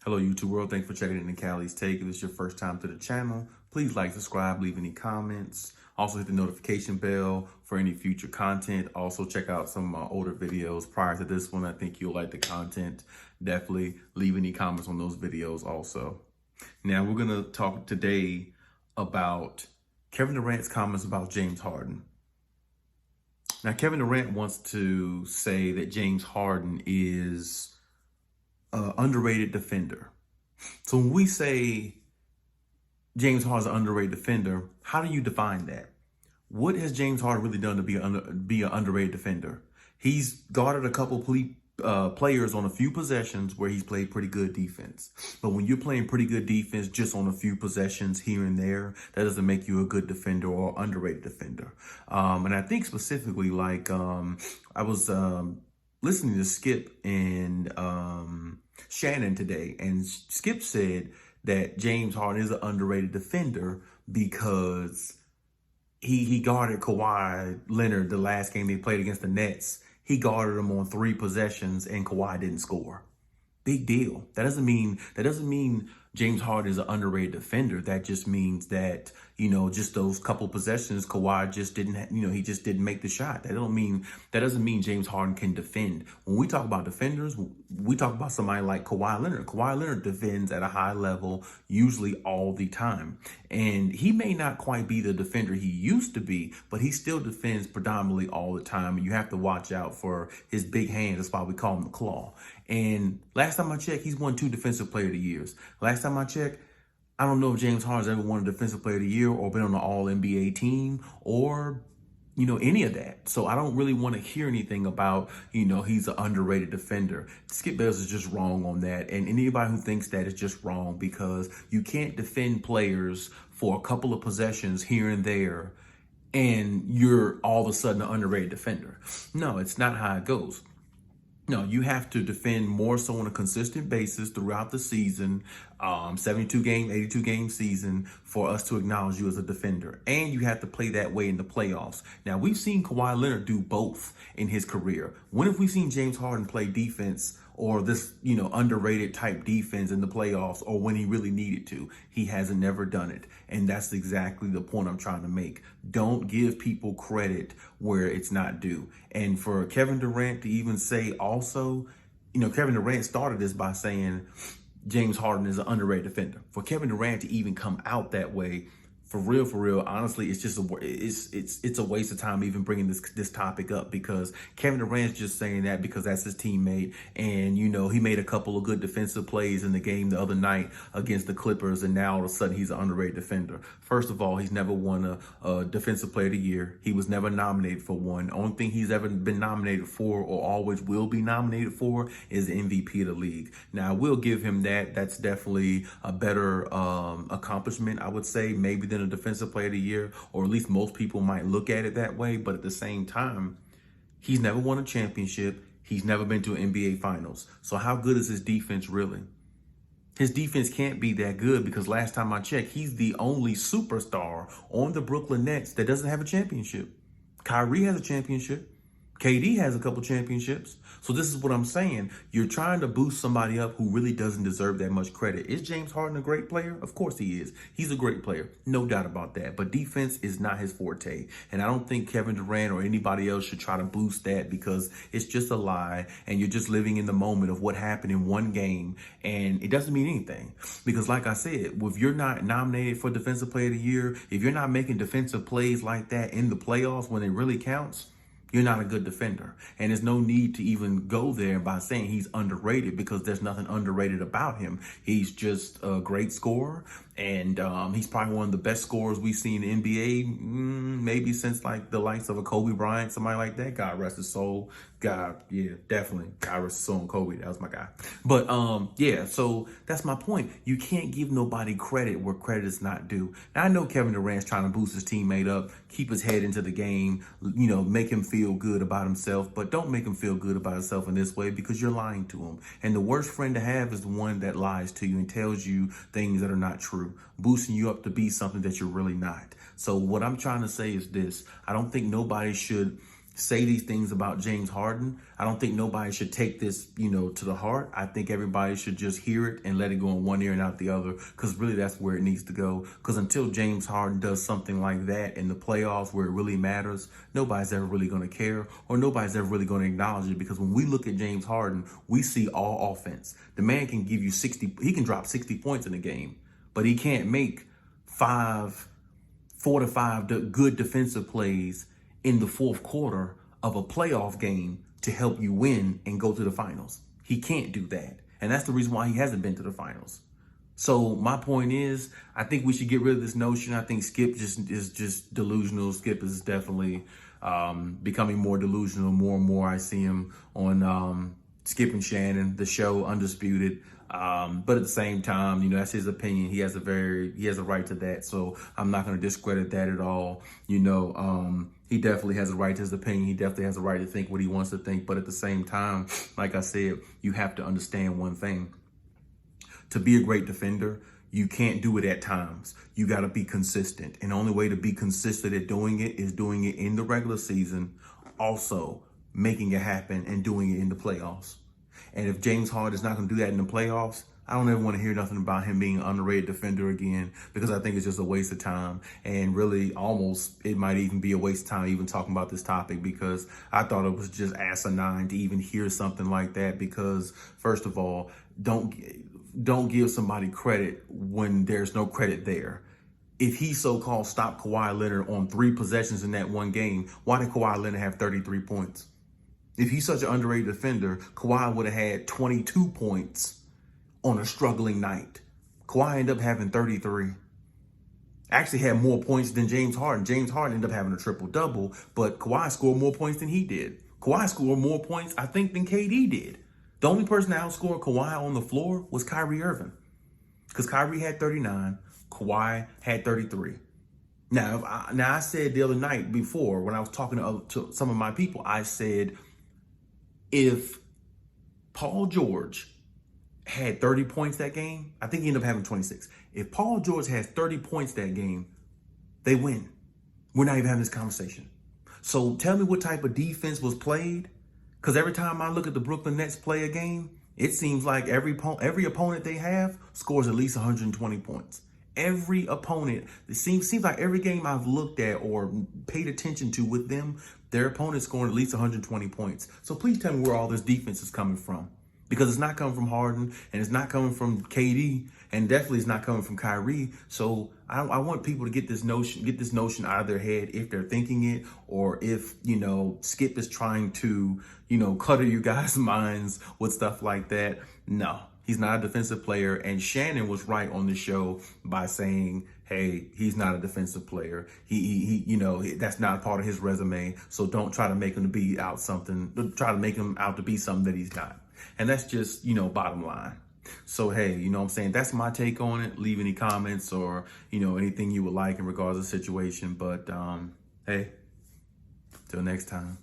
Hello, YouTube world. Thanks for checking in the Khaliis Take. If this is your first time to the channel, please like, subscribe, leave any comments. Also hit the notification bell for any future content. Also check out some of my older videos prior to this one. I think you'll like the content. Definitely leave any comments on those videos also. Now we're going to talk today about Kevin Durant's comments about James Harden. Now, Kevin Durant wants to say that James Harden is an underrated defender. So when we say James Harden is an underrated defender, how do you define that? What has James Harden really done to be an underrated defender? He's guarded a couple players on a few possessions where he's played pretty good defense. But when you're playing pretty good defense just on a few possessions here and there, that doesn't make you a good defender or underrated defender. And I think specifically, I was listening to Skip and Shannon today, and Skip said that James Harden is an underrated defender because he guarded Kawhi Leonard the last game they played against the Nets. He guarded him on 3 possessions and Kawhi didn't score. Big deal. That doesn't mean James Harden is an underrated defender. That just means that, just those couple possessions, Kawhi just didn't, he just didn't make the shot. That doesn't mean James Harden can defend. When we talk about defenders, we talk about somebody like Kawhi Leonard. Kawhi Leonard defends at a high level, usually all the time. And he may not quite be the defender he used to be, but he still defends predominantly all the time. And you have to watch out for his big hands. That's why we call him the Claw. And last time I checked, he's won 2 Defensive Player of the Years. Last time I checked, I don't know if James Harden's ever won a Defensive Player of the Year or been on an All-NBA team or, any of that. So I don't really want to hear anything about, he's an underrated defender. Skip Bayless is just wrong on that. And anybody who thinks that is just wrong because you can't defend players for a couple of possessions here and there and you're all of a sudden an underrated defender. No, it's not how it goes. No, you have to defend more so on a consistent basis throughout the season, 72 game, 82 game season for us to acknowledge you as a defender. And you have to play that way in the playoffs. Now, we've seen Kawhi Leonard do both in his career. When have we seen James Harden play defense or this, underrated type defense in the playoffs or when he really needed to? He hasn't never done it. And that's exactly the point I'm trying to make. Don't give people credit where it's not due. And for Kevin Durant to even say also, Kevin Durant started this by saying James Harden is an underrated defender. For Kevin Durant to even come out that way, for real, honestly, it's just it's a waste of time even bringing this topic up because Kevin Durant's just saying that because that's his teammate, and he made a couple of good defensive plays in the game the other night against the Clippers, and now all of a sudden he's an underrated defender. First of all, he's never won a Defensive Player of the Year. He was never nominated for one. Only thing he's ever been nominated for or always will be nominated for is the MVP of the league. Now, I will give him that. That's definitely a better accomplishment, I would say, maybe than a Defensive Player of the Year, or at least most people might look at it that way. But at the same time, he's never won a championship. He's never been to an NBA Finals. So how good is his defense really? His defense can't be that good because last time I checked, he's the only superstar on the Brooklyn Nets that doesn't have a championship. Kyrie has a championship. KD has a couple championships. So this is what I'm saying. You're trying to boost somebody up who really doesn't deserve that much credit. Is James Harden a great player? Of course he is. He's a great player. No doubt about that. But defense is not his forte. And I don't think Kevin Durant or anybody else should try to boost that because it's just a lie. And you're just living in the moment of what happened in one game. And it doesn't mean anything. Because like I said, if you're not nominated for Defensive Player of the Year, if you're not making defensive plays like that in the playoffs when it really counts, you're not a good defender. And there's no need to even go there by saying he's underrated because there's nothing underrated about him. He's just a great scorer. And he's probably one of the best scorers we've seen in the NBA, maybe since like the likes of a Kobe Bryant, somebody like that. God rest his soul. God, yeah, definitely. God rest his soul and Kobe. That was my guy. But yeah, so that's my point. You can't give nobody credit where credit is not due. Now, I know Kevin Durant's trying to boost his teammate up, keep his head into the game, make him feel good about himself, but don't make him feel good about himself in this way because you're lying to him. And the worst friend to have is the one that lies to you and tells you things that are not true, boosting you up to be something that you're really not. So what I'm trying to say is this: I don't think nobody should say these things about James Harden, I don't think nobody should take this, to the heart. I think everybody should just hear it and let it go in one ear and out the other, because really that's where it needs to go. Because until James Harden does something like that in the playoffs where it really matters, nobody's ever really going to care, or nobody's ever really going to acknowledge it. Because when we look at James Harden, we see all offense. The man can give you 60, he can drop 60 points in a game, but he can't make 4 to 5 good defensive plays in the fourth quarter of a playoff game to help you win and go to the finals. He can't do that. And that's the reason why he hasn't been to the finals. So my point is, I think we should get rid of this notion. I think Skip is just delusional. Skip is definitely becoming more delusional. More and more I see him on Skip and Shannon, the show Undisputed. But at the same time, that's his opinion. He has a right to that. So I'm not going to discredit that at all. He definitely has a right to his opinion. He definitely has a right to think what he wants to think. But at the same time, like I said, you have to understand one thing. To be a great defender, you can't do it at times. You got to be consistent. And the only way to be consistent at doing it is doing it in the regular season, also making it happen and doing it in the playoffs. And if James Harden is not going to do that in the playoffs, I don't ever want to hear nothing about him being an underrated defender again, because I think it's just a waste of time. And really, almost, it might even be a waste of time even talking about this topic, because I thought it was just asinine to even hear something like that. Because, first of all, don't give somebody credit when there's no credit there. If he so-called stopped Kawhi Leonard on 3 possessions in that one game, why did Kawhi Leonard have 33 points? If he's such an underrated defender, Kawhi would have had 22 points on a struggling night. Kawhi ended up having 33. Actually had more points than James Harden. James Harden ended up having a triple-double, but Kawhi scored more points than he did. Kawhi scored more points, I think, than KD did. The only person that outscored Kawhi on the floor was Kyrie Irving, because Kyrie had 39, Kawhi had 33. Now, I said the other night before, when I was talking to some of my people, I said, if Paul George had 30 points that game, I think he ended up having 26. If Paul George has 30 points that game, they win. We're not even having this conversation. So tell me what type of defense was played. Because every time I look at the Brooklyn Nets play a game, it seems like every opponent they have scores at least 120 points. Every opponent, it seems like every game I've looked at or paid attention to with them, their opponent's scoring at least 120 points. So please tell me where all this defense is coming from. Because it's not coming from Harden, and it's not coming from KD, and definitely it's not coming from Kyrie. So I want people to get this notion out of their head, if they're thinking it, or if, Skip is trying to, clutter you guys' minds with stuff like that. No, he's not a defensive player. And Shannon was right on the show by saying, hey, he's not a defensive player. He that's not part of his resume. So don't try to make him try to make him out to be something that he's not. And that's just, bottom line. So, hey, what I'm saying? That's my take on it. Leave any comments or, anything you would like in regards to the situation. But, hey, till next time.